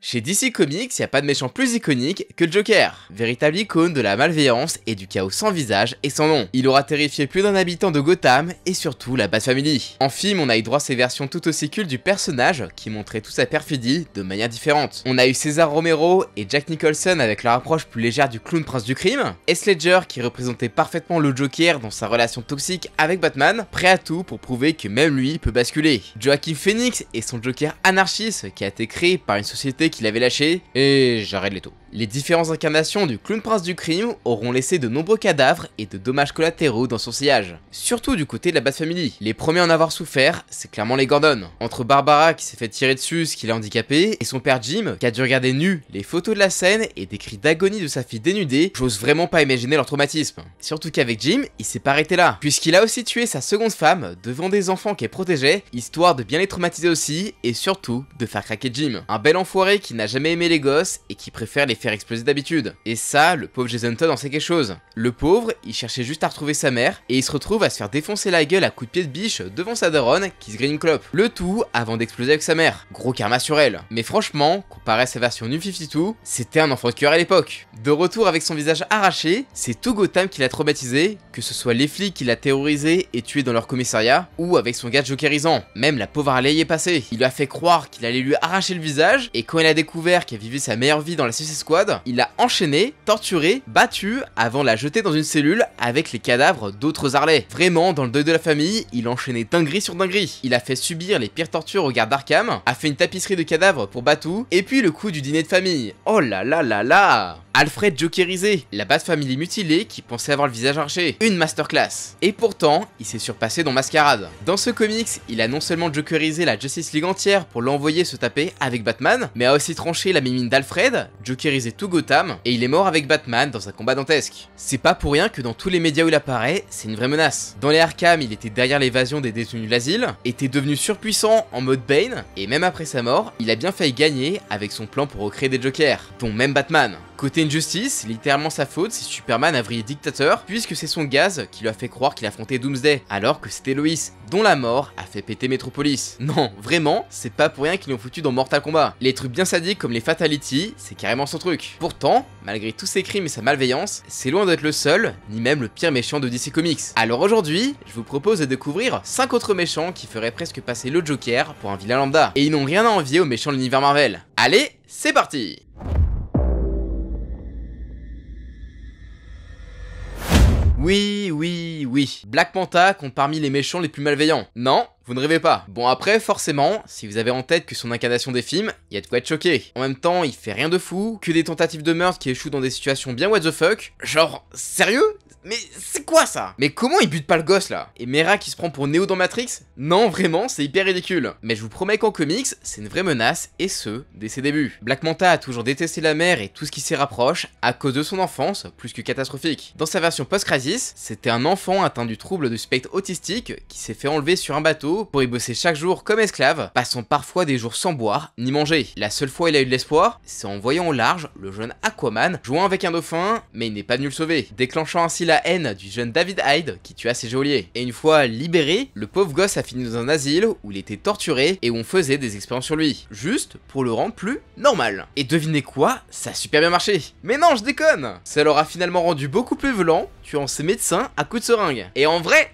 Chez DC Comics, y a pas de méchant plus iconique que le Joker, véritable icône de la malveillance et du chaos sans visage et sans nom. Il aura terrifié plus d'un habitant de Gotham et surtout la Bat-Family. En film, on a eu droit à ces versions tout aussi cultes du personnage qui montraient toute sa perfidie de manière différente. On a eu César Romero et Jack Nicholson avec leur approche plus légère du clown prince du crime, Heath Ledger qui représentait parfaitement le Joker dans sa relation toxique avec Batman, prêt à tout pour prouver que même lui peut basculer. Joaquin Phoenix et son Joker anarchiste qui a été créé par une société qui l'avait lâché, et j'arrête les taux. Les différentes incarnations du clown prince du crime auront laissé de nombreux cadavres et de dommages collatéraux dans son sillage. Surtout du côté de la Bat-Family. Les premiers à en avoir souffert, c'est clairement les Gordon. Entre Barbara qui s'est fait tirer dessus ce qui l'a handicapé, et son père Jim qui a dû regarder nu les photos de la scène et des cris d'agonie de sa fille dénudée, j'ose vraiment pas imaginer leur traumatisme. Surtout qu'avec Jim, il s'est pas arrêté là, puisqu'il a aussi tué sa seconde femme devant des enfants qu'elle protégeait, histoire de bien les traumatiser aussi, et surtout de faire craquer Jim. Un bel enfoiré qui n'a jamais aimé les gosses et qui préfère les faire exploser d'habitude. Et ça, le pauvre Jason Todd en sait quelque chose. Le pauvre, il cherchait juste à retrouver sa mère, et il se retrouve à se faire défoncer la gueule à coups de pied de biche devant sa daronne qui se grille une clope. Le tout avant d'exploser avec sa mère. Gros karma sur elle. Mais franchement, comparé à sa version New 52, c'était un enfant de cœur à l'époque. De retour avec son visage arraché, c'est tout Gotham qui l'a traumatisé, que ce soit les flics qui l'a terrorisé et tué dans leur commissariat, ou avec son gars jokerisant. Même la pauvre Harley y est passée. Il lui a fait croire qu'il allait lui arracher le visage, et quand il a découvert qu'elle vivait sa meilleure vie dans la Suicide Squad, il l'a enchaîné, torturé, battu, avant de la jeter dans une cellule avec les cadavres d'autres Harley. Vraiment, dans le deuil de la famille, il enchaînait dinguerie sur dinguerie. Il a fait subir les pires tortures au garde d'Arkham, a fait une tapisserie de cadavres pour Batu, et puis le coup du dîner de famille. Oh là là là là! Alfred jokerisé, la Bat-Family mutilée qui pensait avoir le visage arraché. Une masterclass. Et pourtant, il s'est surpassé dans Mascarade. Dans ce comics, il a non seulement jokerisé la Justice League entière pour l'envoyer se taper avec Batman, mais a aussi tranché la mimine d'Alfred, jokerisé tout Gotham, et il est mort avec Batman dans un combat dantesque. C'est pas pour rien que dans tous les médias où il apparaît, c'est une vraie menace. Dans les Arkham, il était derrière l'évasion des détenus de l'asile, était devenu surpuissant en mode Bane, et même après sa mort, il a bien failli gagner avec son plan pour recréer des Jokers, dont même Batman. Côté Injustice, c'est littéralement sa faute si Superman a vrillé dictateur, puisque c'est son gaz qui lui a fait croire qu'il affrontait Doomsday, alors que c'était Lois, dont la mort a fait péter Metropolis. Non, vraiment, c'est pas pour rien qu'ils l'ont foutu dans Mortal Kombat. Les trucs bien sadiques comme les Fatality, c'est carrément son truc. Pourtant, malgré tous ses crimes et sa malveillance, c'est loin d'être le seul, ni même le pire méchant de DC Comics. Alors aujourd'hui, je vous propose de découvrir 5 autres méchants qui feraient presque passer le Joker pour un vilain lambda. Et ils n'ont rien à envier aux méchants de l'univers Marvel. Allez, c'est parti! Oui, Black Manta compte parmi les méchants les plus malveillants. Non, vous ne rêvez pas. Bon après, forcément, si vous avez en tête que son incarnation des films, il y a de quoi être choqué. En même temps, il fait rien de fou, que des tentatives de meurtre qui échouent dans des situations bien what the fuck. Genre, sérieux ? Mais c'est quoi ça? Mais comment il bute pas le gosse là? Et Mera qui se prend pour Neo dans Matrix? Non vraiment, c'est hyper ridicule. Mais je vous promets qu'en comics, c'est une vraie menace, et ce, dès ses débuts. Black Manta a toujours détesté la mer et tout ce qui s'y rapproche, à cause de son enfance, plus que catastrophique. Dans sa version post-crisis, c'était un enfant atteint du trouble du spectre autistique qui s'est fait enlever sur un bateau pour y bosser chaque jour comme esclave, passant parfois des jours sans boire ni manger. La seule fois où il a eu de l'espoir, c'est en voyant au large le jeune Aquaman jouant avec un dauphin, mais il n'est pas venu le sauver, déclenchant ainsi la haine du jeune David Hyde qui tua ses geôliers. Et une fois libéré, le pauvre gosse a fini dans un asile où il était torturé et où on faisait des expériences sur lui, juste pour le rendre plus normal. Et devinez quoi? Ça a super bien marché. Mais non, je déconne. Ça l'aura finalement rendu beaucoup plus violent, tuant ses médecins à coups de seringue. Et en vrai,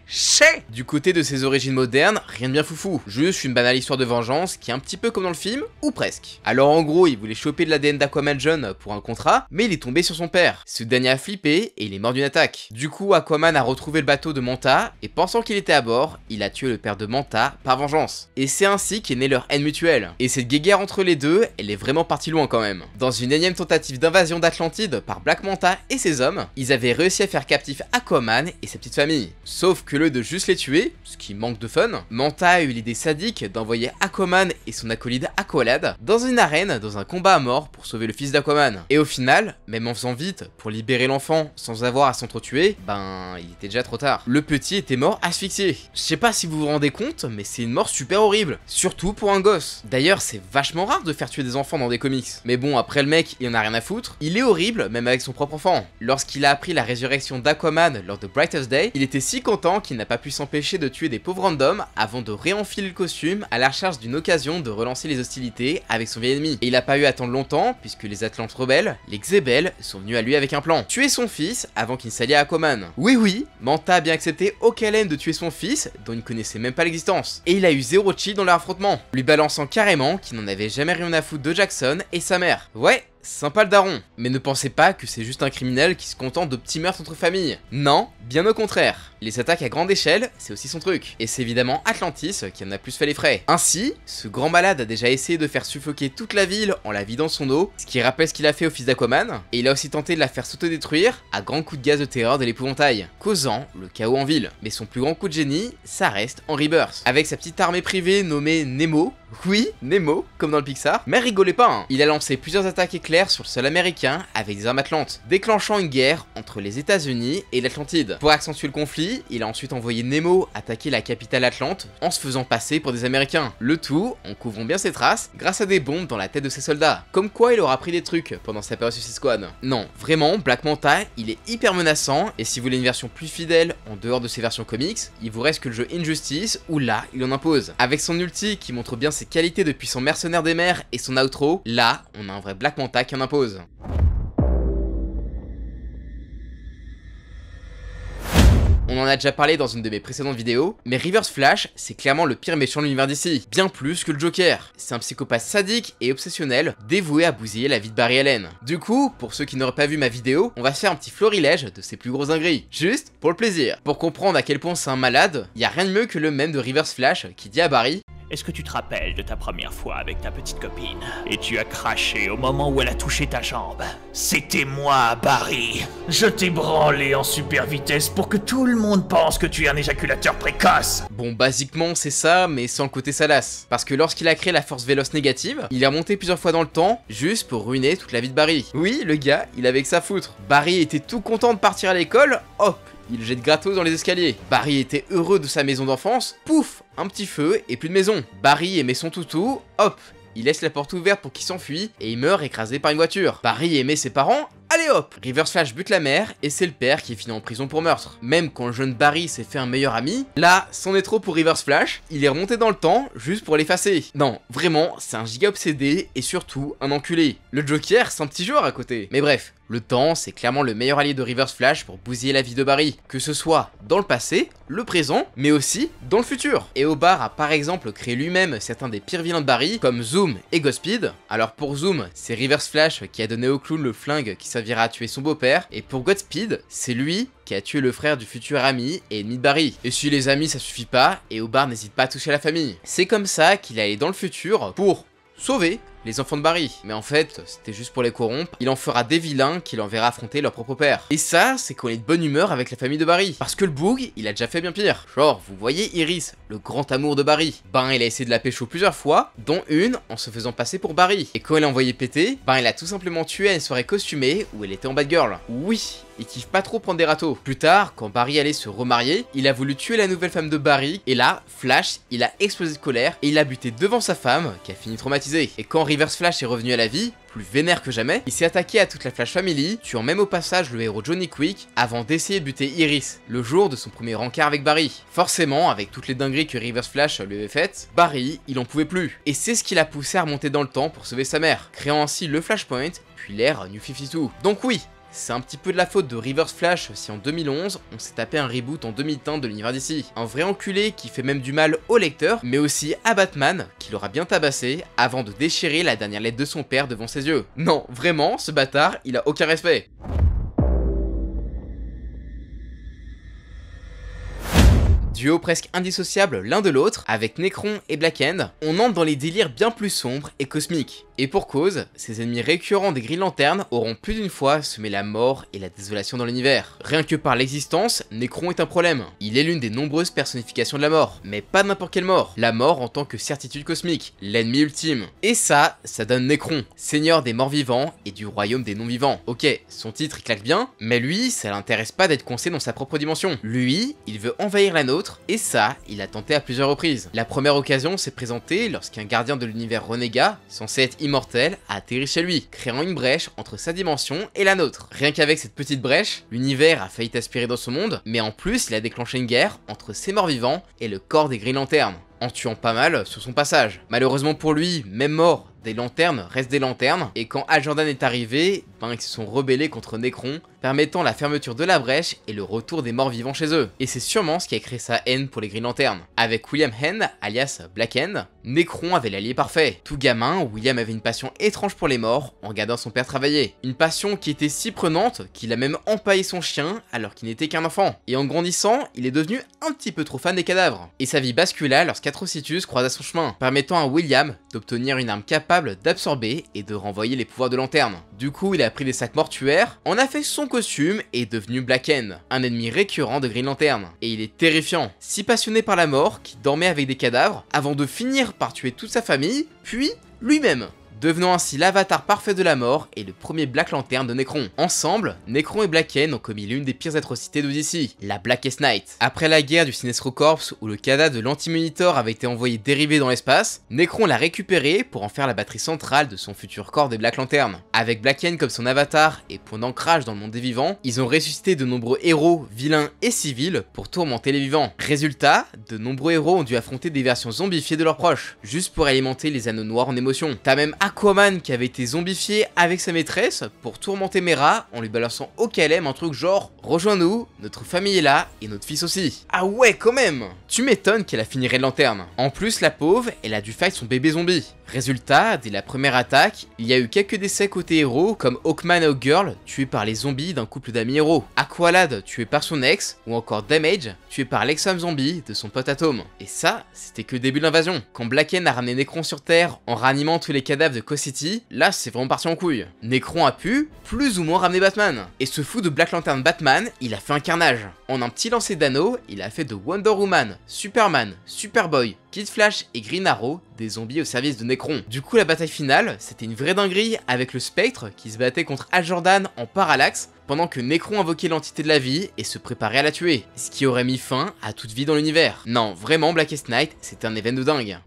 du côté de ses origines modernes, rien de bien foufou, juste une banale histoire de vengeance qui est un petit peu comme dans le film, ou presque. Alors en gros, il voulait choper de l'ADN d'Aquaman jeune pour un contrat, mais il est tombé sur son père. Ce dernier a flippé et il est mort d'une attaque. Du coup, Aquaman a retrouvé le bateau de Manta, et pensant qu'il était à bord, il a tué le père de Manta par vengeance. Et c'est ainsi qu'est née leur haine mutuelle. Et cette guéguerre entre les deux, elle est vraiment partie loin quand même. Dans une énième tentative d'invasion d'Atlantide par Black Manta et ses hommes, ils avaient réussi à faire captif Aquaman et sa petite famille. Sauf que le de juste les tuer, ce qui manque de fun, Manta a eu l'idée sadique d'envoyer Aquaman et son acolyte Aqualad dans une arène dans un combat à mort pour sauver le fils d'Aquaman. Et au final, même en faisant vite pour libérer l'enfant sans avoir à s'entretuer, il était déjà trop tard. Le petit était mort asphyxié. Je sais pas si vous vous rendez compte, mais c'est une mort super horrible, surtout pour un gosse. D'ailleurs, c'est vachement rare de faire tuer des enfants dans des comics. Mais bon, après le mec, il en a rien à foutre. Il est horrible, même avec son propre enfant. Lorsqu'il a appris la résurrection d'Aquaman lors de Brightest Day, il était si content qu'il n'a pas pu s'empêcher de tuer des pauvres randoms avant de réenfiler le costume à la recherche d'une occasion de relancer les hostilités avec son vieil ennemi. Et il a pas eu à attendre longtemps puisque les Atlantes rebelles, les Xebel, sont venus à lui avec un plan. Tuer son fils avant qu'il ne s'allie à Aquaman. Oui, Manta a bien accepté au Kalen de tuer son fils dont il ne connaissait même pas l'existence. Et il a eu zéro cheat dans leur affrontement, lui balançant carrément qu'il n'en avait jamais rien à foutre de Jackson et sa mère. Ouais, sympa le daron, mais ne pensez pas que c'est juste un criminel qui se contente de petits meurtres entre familles. Non, bien au contraire. Les attaques à grande échelle, c'est aussi son truc. Et c'est évidemment Atlantis qui en a plus fait les frais. Ainsi, ce grand malade a déjà essayé de faire suffoquer toute la ville en la vidant de son eau, ce qui rappelle ce qu'il a fait au fils d'Aquaman, et il a aussi tenté de la faire s'autodétruire à grands coups de gaz de terreur de l'épouvantail, causant le chaos en ville. Mais son plus grand coup de génie, ça reste en Rebirth. Avec sa petite armée privée nommée Nemo, oui, Nemo, comme dans le Pixar, mais rigolez pas, hein. Il a lancé plusieurs attaques éclairs sur le sol américain avec des armes atlantes, déclenchant une guerre entre les États-Unis et l'Atlantide. Pour accentuer le conflit, il a ensuite envoyé Nemo attaquer la capitale Atlante en se faisant passer pour des Américains. Le tout en couvrant bien ses traces grâce à des bombes dans la tête de ses soldats. Comme quoi il aura pris des trucs pendant sa période Suicide Squad. Non, vraiment, Black Manta, il est hyper menaçant et si vous voulez une version plus fidèle en dehors de ses versions comics, il vous reste que le jeu Injustice où là, il en impose. Avec son ulti qui montre bien ses qualités de puissant mercenaire des mers et son outro, là, on a un vrai Black Manta qui en impose. On en a déjà parlé dans une de mes précédentes vidéos, mais Reverse Flash, c'est clairement le pire méchant de l'univers d'ici, bien plus que le Joker. C'est un psychopathe sadique et obsessionnel, dévoué à bousiller la vie de Barry Allen. Du coup, pour ceux qui n'auraient pas vu ma vidéo, on va se faire un petit florilège de ses plus gros dingueries, juste pour le plaisir. Pour comprendre à quel point c'est un malade, y a rien de mieux que le mème de Reverse Flash qui dit à Barry: est-ce que tu te rappelles de ta première fois avec ta petite copine? Et tu as craché au moment où elle a touché ta jambe. C'était moi, Barry. Je t'ai branlé en super vitesse pour que tout le monde pense que tu es un éjaculateur précoce. Bon, basiquement c'est ça, mais sans le côté salace. Parce que lorsqu'il a créé la force véloce négative, il est remonté plusieurs fois dans le temps, juste pour ruiner toute la vie de Barry. Oui, le gars, il avait que ça à foutre. Barry était tout content de partir à l'école, hop, il le jette gratos dans les escaliers. Barry était heureux de sa maison d'enfance, pouf, un petit feu et plus de maison. Barry aimait son toutou, hop, il laisse la porte ouverte pour qu'il s'enfuit et il meurt écrasé par une voiture. Barry aimait ses parents, allez hop, Reverse Flash bute la mère et c'est le père qui finit en prison pour meurtre. Même quand le jeune Barry s'est fait un meilleur ami, là, c'en est trop pour Reverse Flash, il est remonté dans le temps juste pour l'effacer. Non, vraiment, c'est un giga obsédé et surtout un enculé. Le Joker, c'est un petit joueur à côté. Mais bref, le temps, c'est clairement le meilleur allié de Reverse Flash pour bousiller la vie de Barry, que ce soit dans le passé, le présent, mais aussi dans le futur. Et O'Barr a par exemple créé lui-même certains des pires vilains de Barry, comme Zoom et Godspeed. Alors pour Zoom, c'est Reverse Flash qui a donné au clown le flingue qui servira à tuer son beau-père, et pour Godspeed, c'est lui qui a tué le frère du futur ami et ennemi de Barry. Et si les amis ça suffit pas, et O'Barr n'hésite pas à toucher la famille. C'est comme ça qu'il est allé dans le futur pour sauver les enfants de Barry. Mais en fait, c'était juste pour les corrompre. Il en fera des vilains qu'il enverra affronter leur propre père. Et ça, c'est qu'on est de bonne humeur avec la famille de Barry. Parce que le Boog, il a déjà fait bien pire. Genre, vous voyez Iris, le grand amour de Barry. Ben, il a essayé de la pécho plusieurs fois, dont une en se faisant passer pour Barry. Et quand elle a envoyé péter, ben, il a tout simplement tué à une soirée costumée où elle était en bad girl. Oui, il kiffe pas trop prendre des râteaux. Plus tard, quand Barry allait se remarier, il a voulu tuer la nouvelle femme de Barry, et là, Flash, il a explosé de colère, et il a buté devant sa femme, qui a fini traumatisée. Et quand Reverse Flash est revenu à la vie, plus vénère que jamais, il s'est attaqué à toute la Flash Family, tuant même au passage le héros Johnny Quick, avant d'essayer de buter Iris, le jour de son premier rencard avec Barry. Forcément, avec toutes les dingueries que Reverse Flash lui avait faites, Barry, il en pouvait plus. Et c'est ce qui l'a poussé à remonter dans le temps pour sauver sa mère, créant ainsi le Flashpoint, puis l'ère New 52. Donc oui, c'est un petit peu de la faute de Reverse Flash si en 2011, on s'est tapé un reboot en demi-teint de l'univers d'ici. Un vrai enculé qui fait même du mal au lecteur, mais aussi à Batman, qui l'aura bien tabassé, avant de déchirer la dernière lettre de son père devant ses yeux. Non, vraiment, ce bâtard, il a aucun respect. Duo presque indissociable l'un de l'autre, avec Nekron et Black Hand, on entre dans les délires bien plus sombres et cosmiques. Et pour cause, ces ennemis récurrents des Green Lantern auront plus d'une fois semé la mort et la désolation dans l'univers. Rien que par l'existence, Nekron est un problème. Il est l'une des nombreuses personnifications de la mort, mais pas n'importe quelle mort. La mort en tant que certitude cosmique, l'ennemi ultime. Et ça donne Nekron, seigneur des morts vivants et du royaume des non-vivants. Ok, son titre il claque bien, mais lui, ça l'intéresse pas d'être coincé dans sa propre dimension. Lui, il veut envahir la nôtre, et ça, il a tenté à plusieurs reprises. La première occasion s'est présentée lorsqu'un gardien de l'univers renégat, censé être immatériel, immortel a atterri chez lui, créant une brèche entre sa dimension et la nôtre. Rien qu'avec cette petite brèche, l'univers a failli aspirer dans son monde, mais en plus il a déclenché une guerre entre ses morts vivants et le corps des Green Lanterns, en tuant pas mal sur son passage. Malheureusement pour lui, même mort, des lanternes restent des lanternes, et quand Hal Jordan est arrivé, ils se sont rebellés contre Nekron, permettant la fermeture de la brèche et le retour des morts vivants chez eux. Et c'est sûrement ce qui a créé sa haine pour les Green Lanterns. Avec William Hand, alias Black Hand, Nekron avait l'allié parfait. Tout gamin, William avait une passion étrange pour les morts en regardant son père travailler. Une passion qui était si prenante qu'il a même empaillé son chien alors qu'il n'était qu'un enfant. Et en grandissant, il est devenu un petit peu trop fan des cadavres. Et sa vie bascula lorsqu'Atrocitus croisa son chemin, permettant à William d'obtenir une arme capable d'absorber et de renvoyer les pouvoirs de lanterne. Du coup, il a pris des sacs mortuaires, en a fait son costume et est devenu Black Hand, un ennemi récurrent de Green Lantern. Et il est terrifiant, si passionné par la mort qu'il dormait avec des cadavres avant de finir par tuer toute sa famille, puis lui-même, devenant ainsi l'avatar parfait de la mort et le premier Black Lantern de Nekron. Ensemble, Nekron et Black Hand ont commis l'une des pires atrocités de DC, la Blackest Night. Après la guerre du Sinestro Corps où le cadavre de l'Anti-Monitor avait été envoyé dérivé dans l'espace, Nekron l'a récupéré pour en faire la batterie centrale de son futur corps des Black Lantern. Avec Black Hand comme son avatar et point d'ancrage dans le monde des vivants, ils ont ressuscité de nombreux héros, vilains et civils pour tourmenter les vivants. Résultat, de nombreux héros ont dû affronter des versions zombifiées de leurs proches, juste pour alimenter les anneaux noirs en émotion. T'as même Aquaman qui avait été zombifié avec sa maîtresse pour tourmenter Mera en lui balançant au KLM un truc genre « Rejoins-nous, notre famille est là et notre fils aussi ». Ah ouais quand même. Tu m'étonnes qu'elle a fini Red Lantern. En plus la pauvre, elle a dû fight son bébé zombie. Résultat, dès la première attaque, il y a eu quelques décès côté héros comme Hawkman et Hawkgirl tués par les zombies d'un couple d'amis héros, Aqualad tué par son ex, ou encore Damage tué par l'ex-femme zombie de son pote Atom. Et ça, c'était que le début de l'invasion. Quand Black Hand a ramené Nekron sur Terre en ranimant tous les cadavres de Coast City, là c'est vraiment parti en couille. Nekron a pu, plus ou moins ramener Batman. Et ce fou de Black Lantern Batman, il a fait un carnage. En un petit lancer d'anneau, il a fait de Wonder Woman, Superman, Superboy, Kid Flash et Green Arrow des zombies au service de Nekron. Du coup la bataille finale, c'était une vraie dinguerie avec le Spectre qui se battait contre Hal Jordan en parallaxe pendant que Nekron invoquait l'entité de la vie et se préparait à la tuer, ce qui aurait mis fin à toute vie dans l'univers. Non, vraiment Blackest Night, c'était un événement de dingue.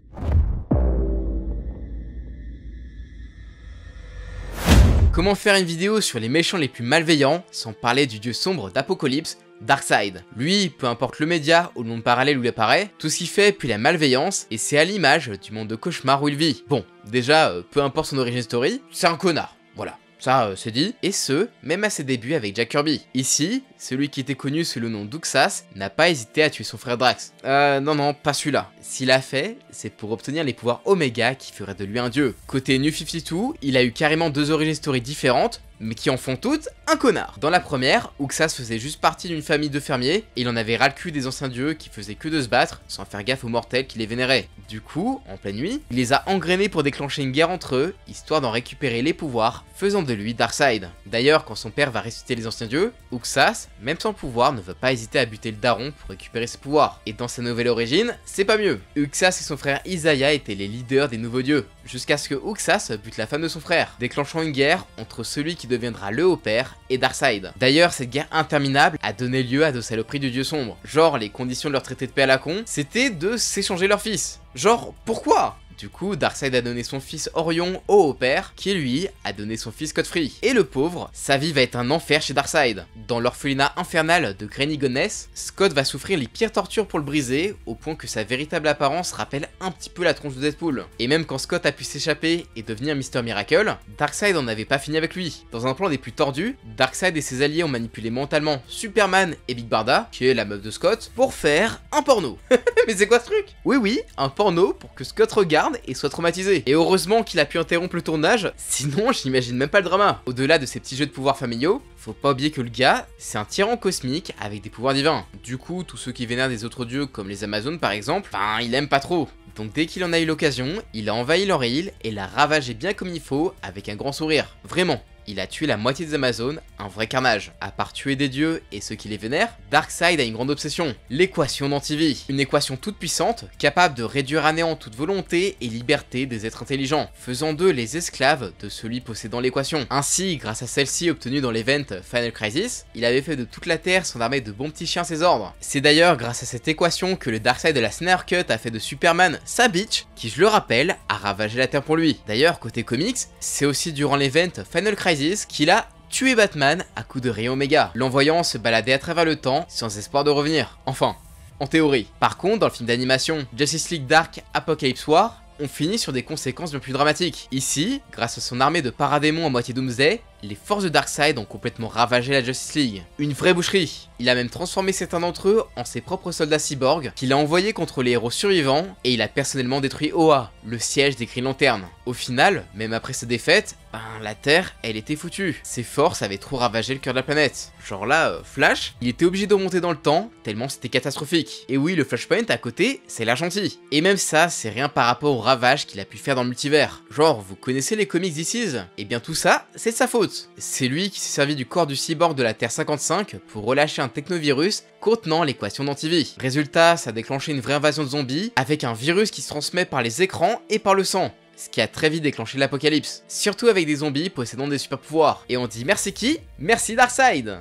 Comment faire une vidéo sur les méchants les plus malveillants sans parler du dieu sombre d'Apocalypse, Darkseid. Lui, peu importe le média ou le monde parallèle où il apparaît, tout ce qu'il fait puis la malveillance, et c'est à l'image du monde de cauchemar où il vit. Bon, déjà, peu importe son origin story, c'est un connard, voilà. Ça, c'est dit, et ce, même à ses débuts avec Jack Kirby. Ici, celui qui était connu sous le nom d'Uxas n'a pas hésité à tuer son frère Drax. Non, pas celui-là. S'il a fait, c'est pour obtenir les pouvoirs Omega qui feraient de lui un dieu. Côté New 52, il a eu carrément deux origin stories différentes, mais qui en font toutes un connard. Dans la première, Uxas faisait juste partie d'une famille de fermiers, et il en avait ras le cul des anciens dieux qui faisaient que de se battre, sans faire gaffe aux mortels qui les vénéraient. Du coup, en pleine nuit, il les a engrainés pour déclencher une guerre entre eux, histoire d'en récupérer les pouvoirs, faisant de lui Darkseid. D'ailleurs, quand son père va ressusciter les anciens dieux, Uxas, même sans pouvoir, ne va pas hésiter à buter le daron pour récupérer ses pouvoirs. Et dans sa nouvelle origine, c'est pas mieux. Uxas et son frère Isaiah étaient les leaders des nouveaux dieux, jusqu'à ce que Uxas bute la femme de son frère, déclenchant une guerre entre celui qui deviendra le haut-père et Darkseid. D'ailleurs, cette guerre interminable a donné lieu à de saloperies du dieu sombre. Genre, les conditions de leur traité de paix à la con, c'était de s'échanger leur fils. Genre, pourquoi ? Du coup, Darkseid a donné son fils Orion au haut-père, qui lui a donné son fils Godfrey. Et le pauvre, sa vie va être un enfer chez Darkseid. Dans l'orphelinat infernal de Granny Goodness, Scott va souffrir les pires tortures pour le briser, au point que sa véritable apparence rappelle un petit peu la tronche de Deadpool. Et même quand Scott a pu s'échapper et devenir Mr. Miracle, Darkseid en avait pas fini avec lui. Dans un plan des plus tordus, Darkseid et ses alliés ont manipulé mentalement Superman et Big Barda, qui est la meuf de Scott, pour faire un porno. Mais c'est quoi ce truc? Oui, un porno pour que Scott regarde et soit traumatisé. Et heureusement qu'il a pu interrompre le tournage, sinon j'imagine même pas le drama. Au-delà de ces petits jeux de pouvoirs familiaux, faut pas oublier que le gars, c'est un tyran cosmique avec des pouvoirs divins. Du coup, tous ceux qui vénèrent des autres dieux comme les Amazones par exemple, il aime pas trop. Donc dès qu'il en a eu l'occasion, il a envahi leur île et l'a ravagé bien comme il faut avec un grand sourire. Vraiment. il a tué la moitié des Amazones, un vrai carnage. À part tuer des dieux et ceux qui les vénèrent, Darkseid a une grande obsession, l'équation d'Antivie. Une équation toute puissante, capable de réduire à néant toute volonté et liberté des êtres intelligents, faisant d'eux les esclaves de celui possédant l'équation. Ainsi, grâce à celle-ci obtenue dans l'event Final Crisis, il avait fait de toute la Terre son armée de bons petits chiens à ses ordres. C'est d'ailleurs grâce à cette équation que le Darkseid de la Snyder Cut a fait de Superman sa bitch, qui je le rappelle, a ravagé la Terre pour lui. D'ailleurs, côté comics, c'est aussi durant l'event Final Crisis qu'il a tué Batman à coups de rayon Omega, l'envoyant se balader à travers le temps sans espoir de revenir. Enfin, en théorie. Par contre, dans le film d'animation Justice League Dark Apocalypse War, on finit sur des conséquences bien plus dramatiques. Ici, grâce à son armée de paradémons à moitié Doomsday, les forces de Darkseid ont complètement ravagé la Justice League. Une vraie boucherie. Il a même transformé certains d'entre eux en ses propres soldats cyborgs qu'il a envoyés contre les héros survivants et il a personnellement détruit Oa, le siège des Green Lantern. Au final, même après sa défaite, la Terre, elle était foutue. Ses forces avaient trop ravagé le cœur de la planète. Genre là, Flash, il était obligé de remonter dans le temps, tellement c'était catastrophique. Et oui, le Flashpoint à côté, c'est l'air gentil. Et même ça, c'est rien par rapport au ravage qu'il a pu faire dans le multivers. Genre, vous connaissez les comics d'Isis? Et bien tout ça, c'est de sa faute. C'est lui qui s'est servi du corps du cyborg de la Terre 55 pour relâcher un technovirus contenant l'équation d'Antivie. Résultat, ça a déclenché une vraie invasion de zombies, avec un virus qui se transmet par les écrans et par le sang. Ce qui a très vite déclenché l'apocalypse, surtout avec des zombies possédant des super pouvoirs. Et on dit merci qui? Merci Darkseid.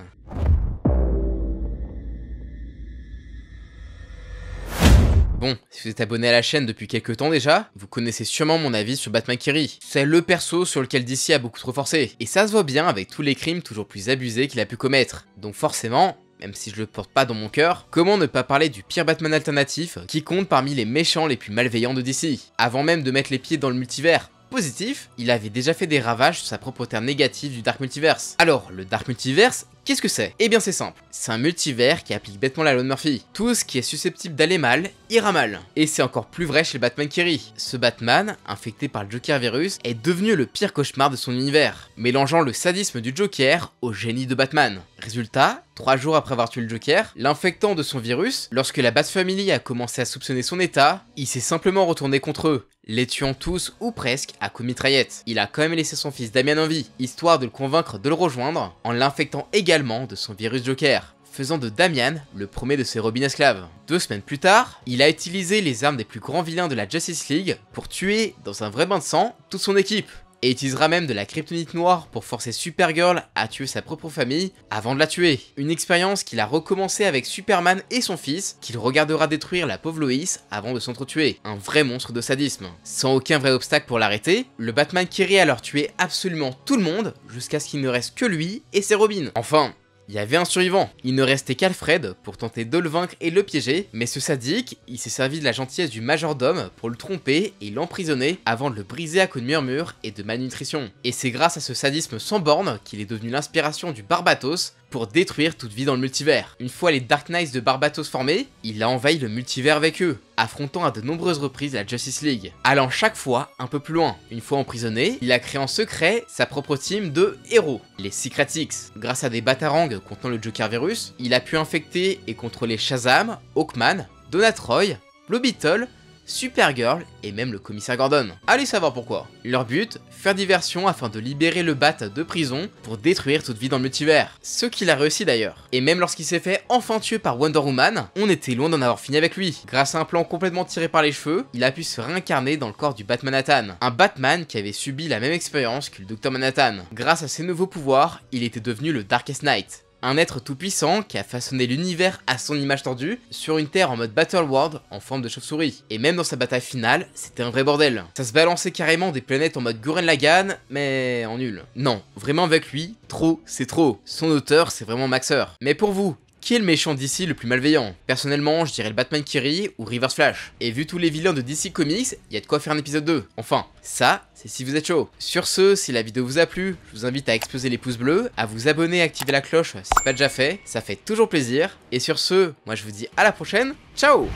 Bon, si vous êtes abonné à la chaîne depuis quelques temps déjà, vous connaissez sûrement mon avis sur Batman Kiri. C'est le perso sur lequel DC a beaucoup trop forcé. Et ça se voit bien avec tous les crimes toujours plus abusés qu'il a pu commettre. Donc forcément, même si je le porte pas dans mon cœur, comment ne pas parler du pire Batman alternatif qui compte parmi les méchants les plus malveillants de DC? Avant même de mettre les pieds dans le multivers positif, il avait déjà fait des ravages sur sa propre terre négative du Dark Multiverse. Alors, le Dark Multiverse, qu'est-ce que c'est? Eh bien c'est simple, c'est un multivers qui applique bêtement la loi de Murphy. Tout ce qui est susceptible d'aller mal, ira mal. Et c'est encore plus vrai chez le Batman Kiri. Ce Batman, infecté par le Joker virus, est devenu le pire cauchemar de son univers, mélangeant le sadisme du Joker au génie de Batman. Résultat, 3 jours après avoir tué le Joker, l'infectant de son virus, lorsque la Bat Family a commencé à soupçonner son état, il s'est simplement retourné contre eux, les tuant tous ou presque à coups de mitraillette. Il a quand même laissé son fils Damian en vie, histoire de le convaincre de le rejoindre, en l'infectant également de son virus Joker, faisant de Damian le premier de ses Robin esclaves. 2 semaines plus tard, il a utilisé les armes des plus grands vilains de la Justice League pour tuer, dans un vrai bain de sang, toute son équipe. Et utilisera même de la kryptonite noire pour forcer Supergirl à tuer sa propre famille avant de la tuer. Une expérience qu'il a recommencé avec Superman et son fils, qu'il regardera détruire la pauvre Lois avant de s'entretuer. Un vrai monstre de sadisme. Sans aucun vrai obstacle pour l'arrêter, le Batman Kiri a alors tué absolument tout le monde, jusqu'à ce qu'il ne reste que lui et ses Robins. Enfin, il y avait un survivant, il ne restait qu'Alfred pour tenter de le vaincre et le piéger, mais ce sadique, il s'est servi de la gentillesse du majordome pour le tromper et l'emprisonner avant de le briser à coups de murmures et de malnutrition. Et c'est grâce à ce sadisme sans borne qu'il est devenu l'inspiration du Barbatos pour détruire toute vie dans le multivers. Une fois les Dark Knights de Barbatos formés, il a envahi le multivers avec eux, affrontant à de nombreuses reprises la Justice League, allant chaque fois un peu plus loin. Une fois emprisonné, il a créé en secret sa propre team de héros, les Secret Six. Grâce à des batarangs contenant le Joker virus, il a pu infecter et contrôler Shazam, Hawkman, Donna Troy, Blue Beetle, Supergirl et même le commissaire Gordon. Allez savoir pourquoi. Leur but, faire diversion afin de libérer le Bat de prison pour détruire toute vie dans le multivers. Ce qu'il a réussi d'ailleurs. Et même lorsqu'il s'est fait enfin tuer par Wonder Woman, on était loin d'en avoir fini avec lui. Grâce à un plan complètement tiré par les cheveux, il a pu se réincarner dans le corps du Batman Manhattan. Un Batman qui avait subi la même expérience que le Dr Manhattan. Grâce à ses nouveaux pouvoirs, il était devenu le Darkest Knight. Un être tout-puissant qui a façonné l'univers à son image tordue, sur une terre en mode Battle World en forme de chauve-souris. Et même dans sa bataille finale, c'était un vrai bordel. Ça se balançait carrément des planètes en mode Gurren Lagann, mais en nul. Non, vraiment avec lui, trop, c'est trop. Son auteur, c'est vraiment Maxeur. Mais pour vous, qui est le méchant d'ici le plus malveillant? Personnellement, je dirais le Batman Kiri ou Reverse Flash. Et vu tous les vilains de DC Comics, il y a de quoi faire un épisode 2. Enfin, ça, c'est si vous êtes chaud. Sur ce, si la vidéo vous a plu, je vous invite à exploser les pouces bleus, à vous abonner et activer la cloche si c'est pas déjà fait, ça fait toujours plaisir. Et sur ce, moi je vous dis à la prochaine, ciao!